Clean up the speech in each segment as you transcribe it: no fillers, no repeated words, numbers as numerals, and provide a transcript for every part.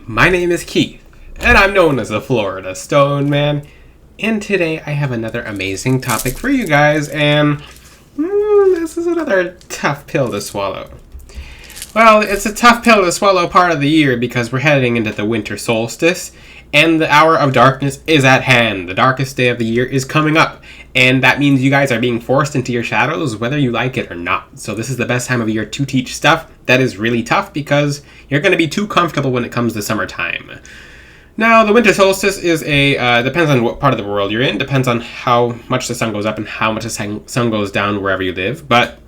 My name is Keith, and I'm known as the Florida Stone Man. And today I have another amazing topic for you guys, and this is another tough pill to swallow. Well, it's a tough pill to swallow part of the year because we're heading into the winter solstice, and the hour of darkness is at hand. The darkest day of the year is coming up, and that means you guys are being forced into your shadows whether you like it or not. So this is the best time of year to teach stuff that is really tough because you're going to be too comfortable when it comes to summertime. Now, the winter solstice is depends on what part of the world you're in, depends on how much the sun goes up and how much the sun goes down wherever you live, but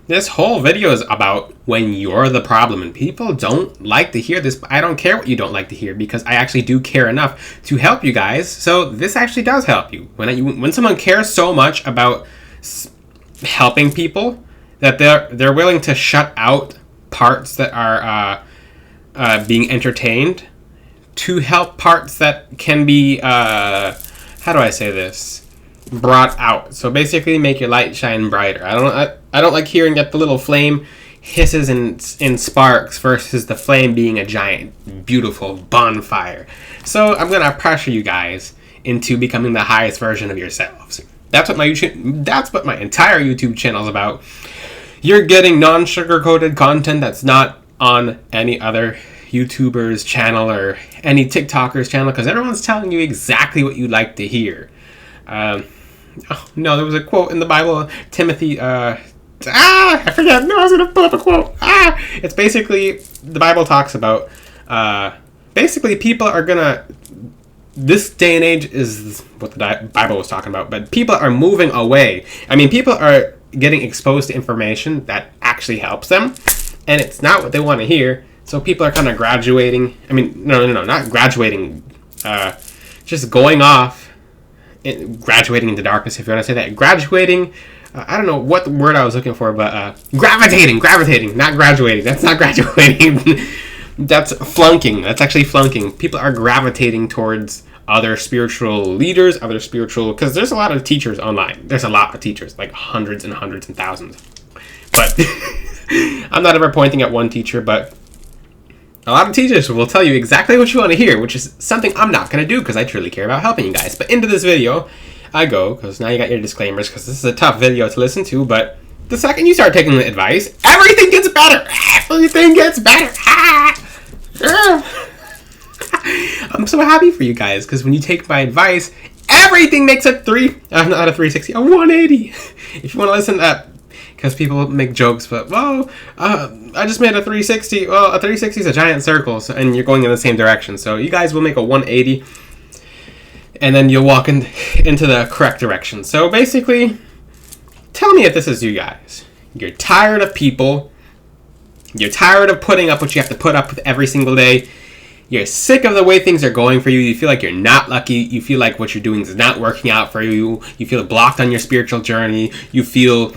this whole video is about when you're the problem, and people don't like to hear this. I don't care what you don't like to hear because I actually do care enough to help you guys. So this actually does help you. When someone cares so much about helping people that they're willing to shut out parts that are being entertained to help parts that can be how do I say this? Brought out. So basically make your light shine brighter. I don't like hearing that the little flame hisses and sparks versus the flame being a giant beautiful bonfire. So I'm gonna pressure you guys into becoming the highest version of yourselves. That's what my entire YouTube channel is about. You're getting non-sugar-coated content that's not on any other YouTuber's channel or any TikToker's channel because everyone's telling you exactly what you'd like to hear. There was a quote in the Bible, Timothy, I forget, no, I was going to pull up a quote, it's basically, the Bible talks about, basically people are going to, this day and age is what the Bible was talking about, but people are moving away. I mean, people are getting exposed to information that actually helps them, and it's not what they want to hear, so people are kind of graduating, not graduating, just going off, graduating into darkness, if you want to say that. Graduating, I don't know what word I was looking for, but gravitating, not graduating. That's not graduating. That's flunking. That's actually flunking. People are gravitating towards other spiritual leaders, because there's a lot of teachers online. There's a lot of teachers, like hundreds and hundreds and thousands. But I'm not ever pointing at one teacher, but a lot of teachers will tell you exactly what you want to hear, which is something I'm not going to do because I truly care about helping you guys. But into this video, I go, because now you got your disclaimers, because this is a tough video to listen to, but the second you start taking the advice, everything gets better! Everything gets better! I'm so happy for you guys, because when you take my advice, everything makes a 180. If you want to listen to that, because people make jokes, but, I just made a 360. Well, a 360 is a giant circle, and you're going in the same direction. So you guys will make a 180, and then you'll walk into the correct direction. So basically, tell me if this is you guys. You're tired of people. You're tired of putting up what you have to put up with every single day. You're sick of the way things are going for you. You feel like you're not lucky. You feel like what you're doing is not working out for you. You feel blocked on your spiritual journey. You feel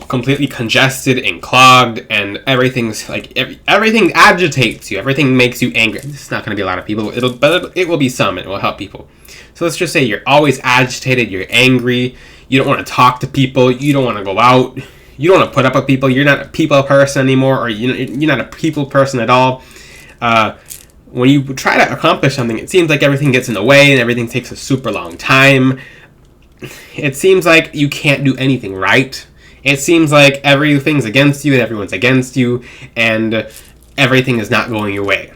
completely congested and clogged, and everything's like everything agitates you. Everything makes you angry. This is not going to be a lot of people. It will be some. It will help people. So let's just say you're always agitated. You're angry. You don't want to talk to people. You don't want to go out. You don't want to put up with people. You're not a people person anymore, or you're not a people person at all. When you try to accomplish something, it seems like everything gets in the way and everything takes a super long time. It seems like you can't do anything right. It seems like everything's against you and everyone's against you, and everything is not going your way.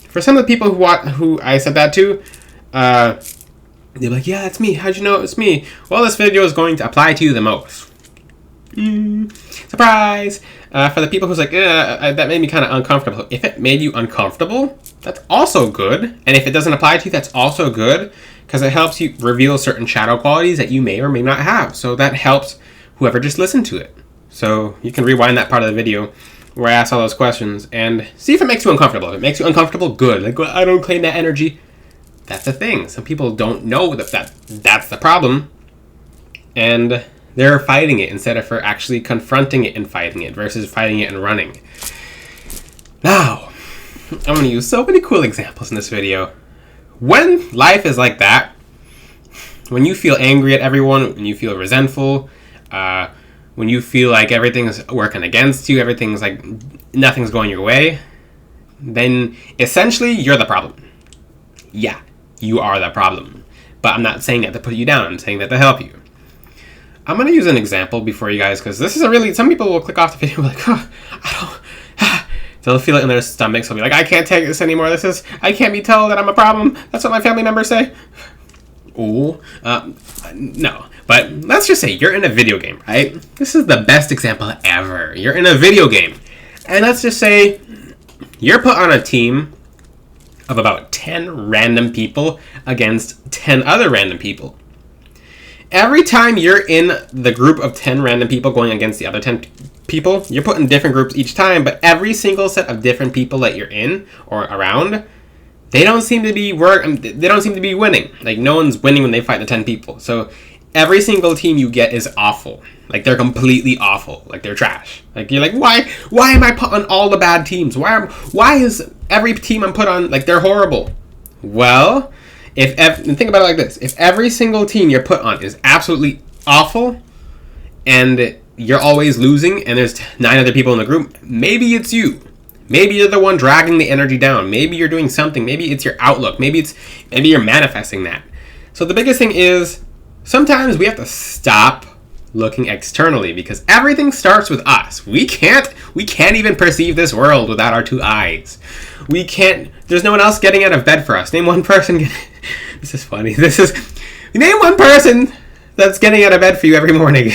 For some of the people who I said that to, they're like, yeah, it's me. How'd you know it was me? Well, this video is going to apply to you the most. Surprise! For the people who's like, that made me kind of uncomfortable. If it made you uncomfortable, that's also good. And if it doesn't apply to you, that's also good, because it helps you reveal certain shadow qualities that you may or may not have. So that helps whoever just listened to it. So you can rewind that part of the video where I ask all those questions and see if it makes you uncomfortable. If it makes you uncomfortable, good. Like, well, I don't claim that energy. That's the thing. Some people don't know that's the problem, and they're fighting it instead of actually confronting it and fighting it versus fighting it and running. Now, I'm going to use so many cool examples in this video. When life is like that, when you feel angry at everyone, when you feel resentful, when you feel like everything's working against you, everything's like nothing's going your way, then essentially you're the problem. Yeah, you are the problem. But I'm not saying that to put you down. I'm saying that to help you. I'm going to use an example before you guys, because this is a really... Some people will click off the video and be like, oh, I don't... They'll feel it in their stomachs. They'll be like, I can't take this anymore. I can't be told that I'm a problem. That's what my family members say. Ooh. No. But let's just say you're in a video game, right? This is the best example ever. You're in a video game. And let's just say you're put on a team of about 10 random people against 10 other random people. Every time you're in the group of 10 random people going against the other 10 people, you're put in different groups each time, but every single set of different people that you're in or around, they don't seem to be winning. Like, no one's winning when they fight the 10 people. So every single team you get is awful. Like, they're completely awful. Like, they're trash. Like, you're like, why am I put on all the bad teams? Why is every team I'm put on, like, they're horrible? Well, think about it like this. If every single team you're put on is absolutely awful, and you're always losing, and there's 9 other people in the group, maybe it's you. Maybe you're the one dragging the energy down. Maybe you're doing something. Maybe it's your outlook. Maybe you're manifesting that. So the biggest thing is, sometimes we have to stop looking externally, because everything starts with us. We can't even perceive this world without our 2 eyes. There's no one else getting out of bed for us. Name one person. This is funny. Name one person that's getting out of bed for you every morning.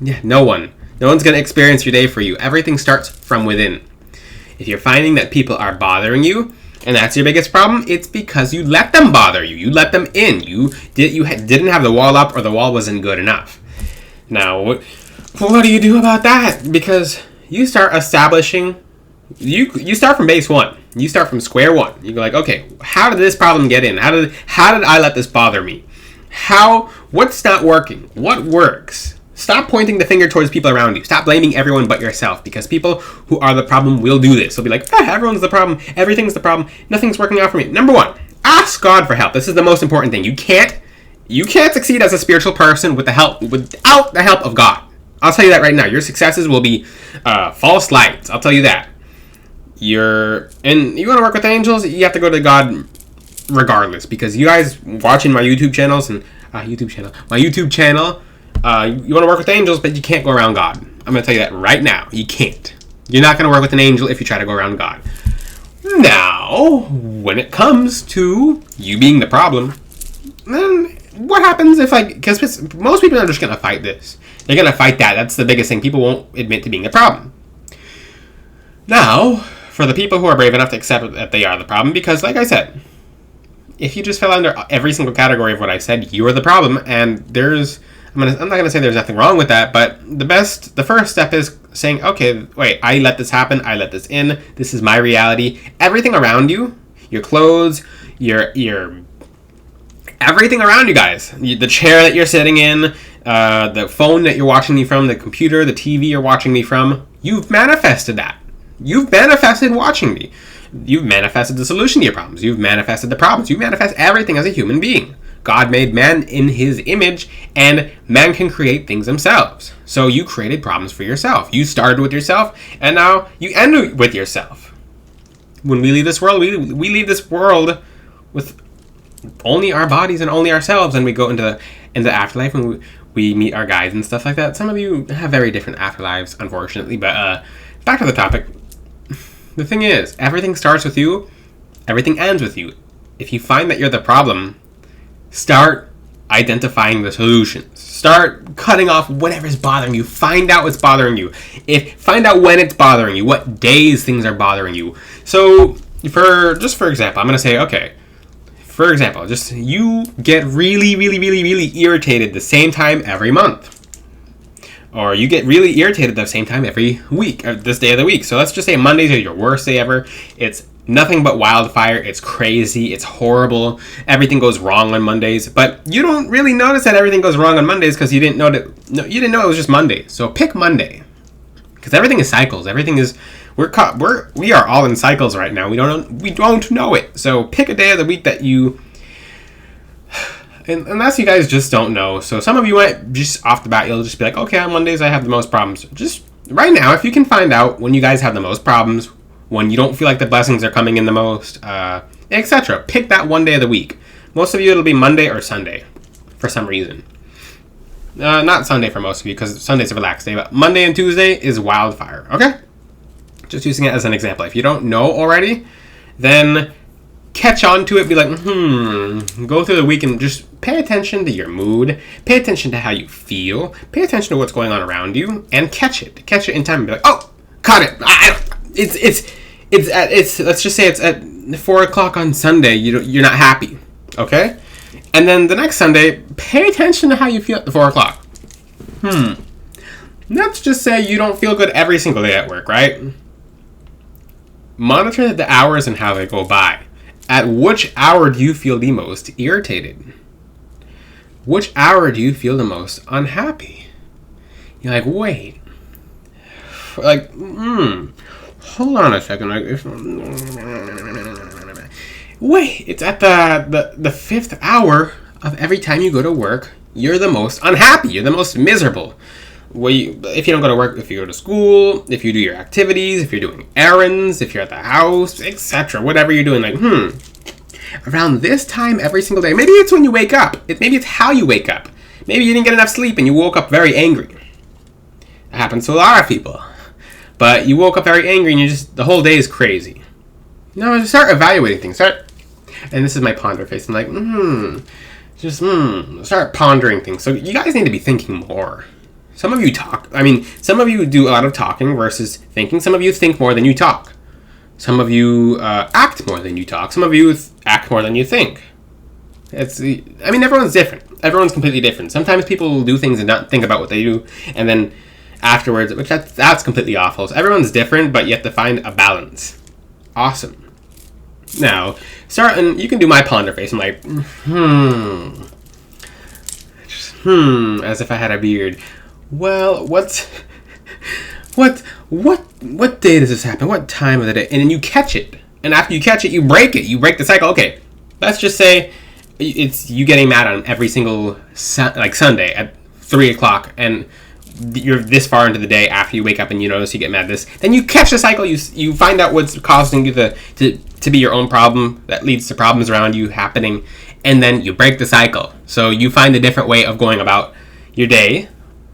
Yeah, no one. No one's going to experience your day for you. Everything starts from within. If you're finding that people are bothering you, and that's your biggest problem, it's because you let them bother you. You let them in. You didn't have the wall up, or the wall wasn't good enough. Now, what do you do about that? Because you start establishing... You start from base 1. You start from square 1. You go like, okay, how did this problem get in? How did I let this bother me? What's not working? What works? Stop pointing the finger towards people around you. Stop blaming everyone but yourself, because people who are the problem will do this. They'll be like, everyone's the problem. Everything's the problem. Nothing's working out for me. Number 1, ask God for help. This is the most important thing. You can't succeed as a spiritual person without the help of God. I'll tell you that right now. Your successes will be false lights. I'll tell you that. You want to work with angels, you have to go to God regardless, because you guys watching my YouTube channels and my YouTube channel, you want to work with angels, but you can't go around God. I'm going to tell you that right now. You can't. You're not going to work with an angel if you try to go around God. Now, when it comes to you being the problem, then what happens if because most people are just going to fight this. They're going to fight that. That's the biggest thing. People won't admit to being the problem. Now, for the people who are brave enough to accept that they are the problem, because like I said, if you just fell under every single category of what I said, you are the problem, and I'm not going to say there's nothing wrong with that, but the first step is saying, okay, wait, I let this happen, I let this in, this is my reality. Everything around you, your clothes, your everything around you guys, the chair that you're sitting in, the phone that you're watching me from, the computer, the TV you're watching me from, you've manifested that. You've manifested watching me. You've manifested the solution to your problems. You've manifested the problems. You manifest everything as a human being. God made man in his image, and man can create things themselves. So you created problems for yourself. You started with yourself, and now you end with yourself. When we leave this world, we leave this world with only our bodies and only ourselves, and we go into the afterlife and we meet our guides and stuff like that. Some of you have very different afterlives, unfortunately, but back to the topic. The thing is, everything starts with you, everything ends with you. If you find that you're the problem, start identifying the solutions. Start cutting off whatever's bothering you. Find out what's bothering you. Find out when it's bothering you, what days things are bothering you. So, for example, I'm going to say, okay, for example, just you get really, really, really, really irritated the same time every month. Or you get really irritated the same time every week, or this day of the week. So let's just say Mondays are your worst day ever. It's nothing but wildfire. It's crazy. It's horrible. Everything goes wrong on Mondays. But you don't really notice that everything goes wrong on Mondays because you didn't know it was just Monday. So pick Monday, because everything is cycles. Everything is we are all in cycles right now. We don't know it. So pick a day of the week that you. Unless you guys just don't know. So some of you might just off the bat, you'll just be like, okay, on Mondays I have the most problems. Just right now, if you can find out when you guys have the most problems, when you don't feel like the blessings are coming in the most, etc. Pick that one day of the week. Most of you, it'll be Monday or Sunday for some reason. Not Sunday for most of you, because Sunday's a relaxed day, but Monday and Tuesday is wildfire, okay? Just using it as an example. If you don't know already, then catch on to it. Be like, go through the week and just pay attention to your mood. Pay attention to how you feel. Pay attention to what's going on around you, and catch it. Catch it in time and be like, oh, caught it. It's let's just say it's at 4 o'clock on Sunday. You're not happy, okay? And then the next Sunday, pay attention to how you feel at the 4 o'clock. Let's just say you don't feel good every single day at work, right? Monitor the hours and how they go by. At which hour do you feel the most irritated? Which hour do you feel the most unhappy? You're like, wait. Like, hold on a second. Wait, it's at the fifth hour of every time you go to work, you're the most unhappy. You're the most miserable. If you don't go to work, if you go to school, if you do your activities, if you're doing errands, if you're at the house, etc., whatever you're doing, like, around this time every single day. Maybe it's when you wake up. Maybe it's how you wake up. Maybe you didn't get enough sleep and you woke up very angry. That happens to a lot of people. But you woke up very angry and the whole day is crazy. No, just start evaluating things. And this is my ponder face. I'm like, start pondering things. So you guys need to be thinking more. Some of you talk. Some of you do a lot of talking versus thinking. Some of you think more than you talk. Some of you act more than you talk. Some of you act more than you think. Everyone's different. Everyone's completely different. Sometimes people will do things and not think about what they do, and then afterwards, which that's completely awful. So everyone's different, but you have to find a balance. Awesome. Now, and you can do my ponder face. I'm like, as if I had a beard. Well, what day does this happen? What time of the day? And then you catch it. And after you catch it, you break it. You break the cycle. Okay, let's just say it's you getting mad on every single Sunday at 3 o'clock, and you're this far into the day after you wake up and you notice you get mad this. Then you catch the cycle. You find out what's causing you to be your own problem that leads to problems around you happening, and then you break the cycle. So you find a different way of going about your day,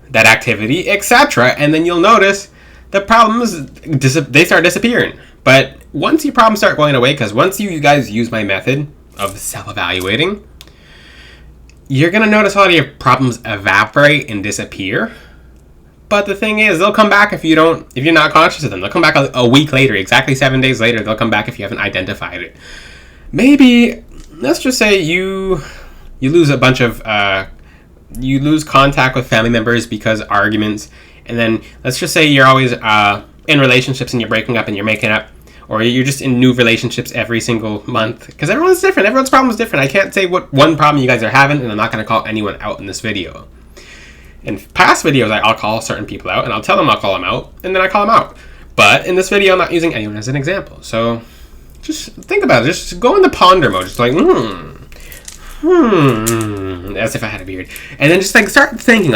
that activity, etc., and then you'll notice the problems they start disappearing. But once your problems start going away, because once you guys use my method of self-evaluating, you're gonna notice a lot of your problems evaporate and disappear. But the thing is, they'll come back if you're not conscious of them. They'll come back a week later, exactly 7 days later. They'll come back if you haven't identified it. Maybe let's just say you lose a bunch of you lose contact with family members because of arguments, and then let's just say you're always in relationships and you're breaking up and you're making up, or you're just in new relationships every single month, because everyone's different. Everyone's problem is different. I can't say what one problem you guys are having, and I'm not going to call anyone out in this video. In past videos, I'll call certain people out, and I'll tell them I'll call them out, and then I call them out. But in this video, I'm not using anyone as an example. So just think about it. Just go into ponder mode. Just like, as if I had a beard. And then just start thinking,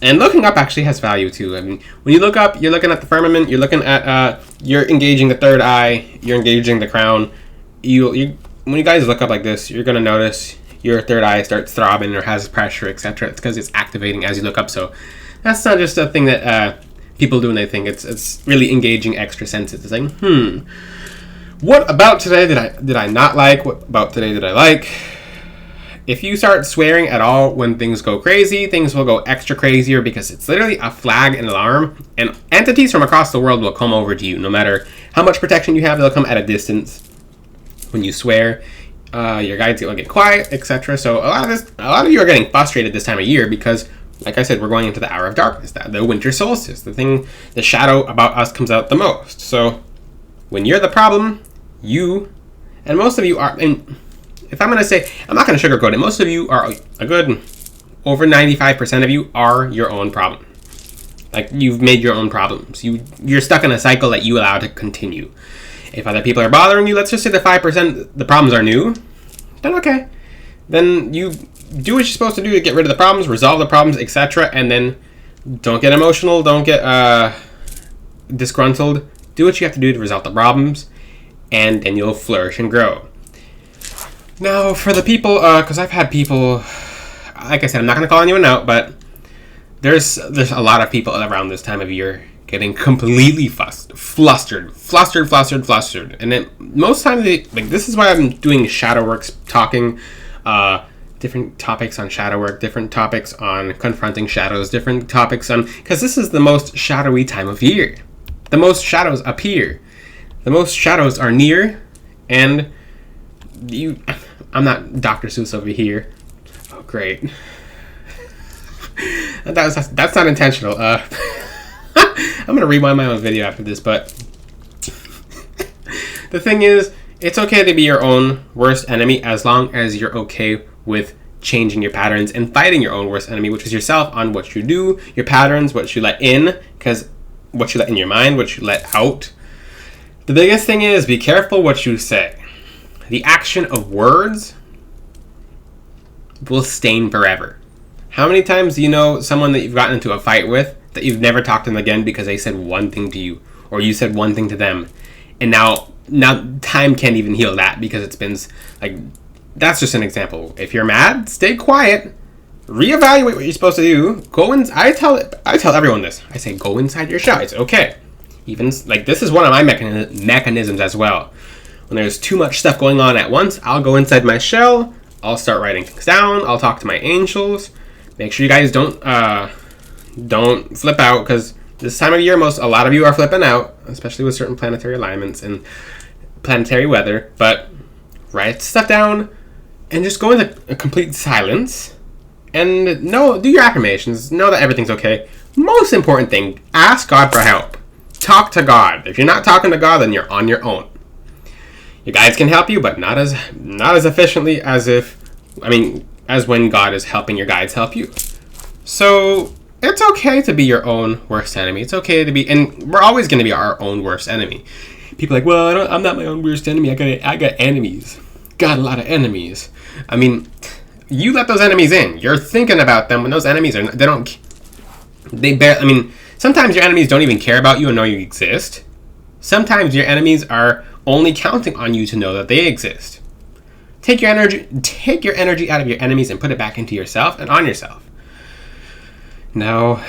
and looking up actually has value too. I mean, when you look up, you're looking at the firmament, you're looking at, you're engaging the third eye, you're engaging the crown. When you guys look up like this, you're going to notice your third eye starts throbbing or has pressure, etc. It's because it's activating as you look up. So that's not just a thing that people do when they think. It's really engaging extra senses. It's like, what about today did I not like? What about today did I like? If you start swearing at all when things go crazy, things will go extra crazier, because it's literally a flag and alarm, and entities from across the world will come over to you. No matter how much protection you have, they'll come at a distance. When you swear, your guides will get quiet, etc. So a lot of you are getting frustrated this time of year because, like I said, we're going into the hour of darkness, the winter solstice, the shadow about us comes out the most. So when you're the problem, and most of you are, and if I'm going to say, I'm not going to sugarcoat it, most of you are a good, over 95% of you are your own problem. Like, you've made your own problems. You're stuck in a cycle that you allow to continue. If other people are bothering you, let's just say the 5%, the problems are new, then okay. Then you do what you're supposed to do to get rid of the problems, resolve the problems, etc. And then don't get emotional, don't get disgruntled. Do what you have to do to resolve the problems, and then you'll flourish and grow. Now, for the people, because I've had people, like I said, I'm not going to call anyone out, but there's a lot of people around this time of year getting completely flustered. And then most times, this is why I'm doing shadow works, talking different topics on shadow work, different topics on confronting shadows, different topics on, because this is the most shadowy time of year. The most shadows appear. The most shadows are near, and I'm not Dr. Seuss over here. Oh, great. That's not intentional. I'm gonna rewind my own video after this, but the thing is, it's okay to be your own worst enemy as long as you're okay with changing your patterns and fighting your own worst enemy, which is yourself, on what you do, your patterns, what you let in, because what you let in your mind, what you let out. The biggest thing is, be careful what you say. The action of words will stain forever. How many times do you know someone that you've gotten into a fight with that you've never talked to them again because they said one thing to you, or you said one thing to them, and now time can't even heal that because it's been like, that's just an example. If you're mad, stay quiet, reevaluate what you're supposed to do. I tell everyone this. I say, go inside your shell. It's okay. Even like, this is one of my mechanisms as well. When there's too much stuff going on at once, I'll go inside my shell. I'll start writing things down. I'll talk to my angels. Make sure you guys don't flip out, because this time of year, a lot of you are flipping out, especially with certain planetary alignments and planetary weather. But write stuff down and just go into a complete silence, and do your affirmations. Know that everything's okay. Most important thing, ask God for help. Talk to God. If you're not talking to God, then you're on your own. Your guides can help you, but not as efficiently as when God is helping your guides help you. So it's okay to be your own worst enemy. It's okay to be, and we're always going to be our own worst enemy. People are like, well, I'm not my own worst enemy. I got enemies. Got a lot of enemies. I mean, you let those enemies in. You're thinking about them when those enemies are. Sometimes your enemies don't even care about you and know you exist. Sometimes your enemies are only counting on you to know that they exist. Take your energy out of your enemies and put it back into yourself and on yourself. Now,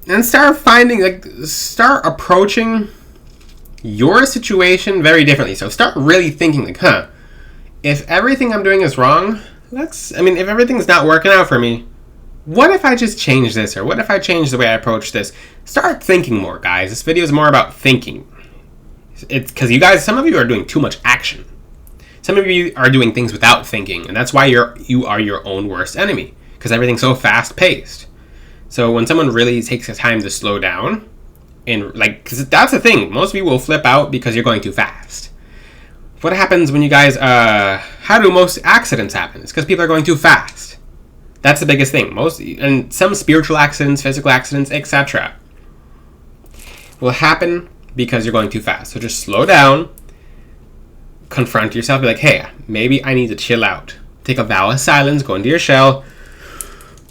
and start approaching your situation very differently. So start really thinking if everything I'm doing is wrong, if everything's not working out for me, what if I just change this? Or what if I change the way I approach this? Start thinking more, guys. This video is more about thinking. It's because you guys, some of you are doing too much action. Some of you are doing things without thinking, and that's why you are your own worst enemy, because everything's so fast-paced. So when someone really takes the time to slow down, because that's the thing, most of you will flip out because you're going too fast. What happens when you guys, how do most accidents happen? It's because people are going too fast. That's the biggest thing. And some spiritual accidents, physical accidents, etc. will happen because you're going too fast. So just slow down, confront yourself, be like, hey, maybe I need to chill out. Take a vow of silence, go into your shell,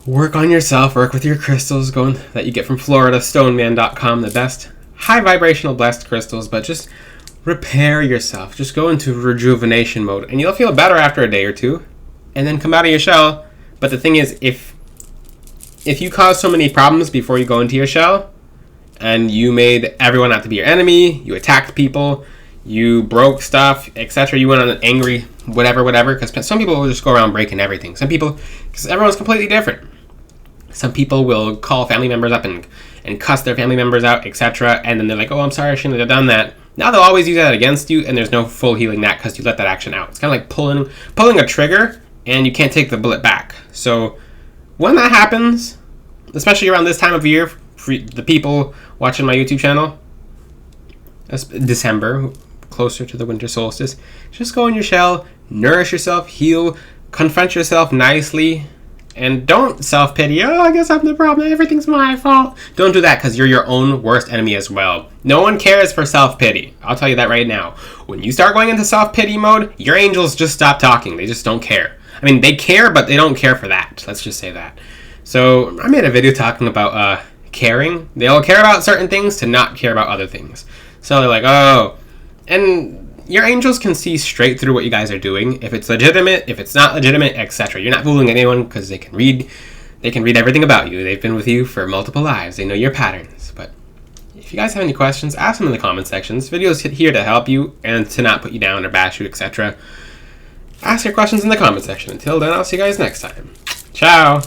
work on yourself, work with your crystals that you get from FloridaStoneman.com, the best high vibrational blessed crystals, but just repair yourself. Just go into rejuvenation mode, and you'll feel better after a day or two, and then come out of your shell. But the thing is, if you cause so many problems before you go into your shell, and you made everyone out to be your enemy, you attacked people, you broke stuff, etc., you went on an angry whatever, because some people will just go around breaking everything. Some people, because everyone's completely different. Some people will call family members up and cuss their family members out, etc., and then they're like, oh, I'm sorry, I shouldn't have done that. Now they'll always use that against you, and there's no full healing that because you let that action out. It's kind of like pulling a trigger, and you can't take the bullet back. So when that happens, especially around this time of year, for the people watching my YouTube channel, December, closer to the winter solstice, just go in your shell, nourish yourself, heal, confront yourself nicely, and don't self-pity. Oh, I guess I'm the problem. Everything's my fault. Don't do that, because you're your own worst enemy as well. No one cares for self-pity. I'll tell you that right now. When you start going into self-pity mode, your angels just stop talking. They just don't care. I mean, they care, but they don't care for that. Let's just say that. So I made a video talking about caring. They all care about certain things to not care about other things. So they're like, oh, and your angels can see straight through what you guys are doing. If it's legitimate, if it's not legitimate, etc. You're not fooling anyone because they can read everything about you. They've been with you for multiple lives. They know your patterns. But if you guys have any questions, ask them in the comment sections. This video is here to help you and to not put you down or bash you, etc. Ask your questions in the comment section. Until then, I'll see you guys next time. Ciao!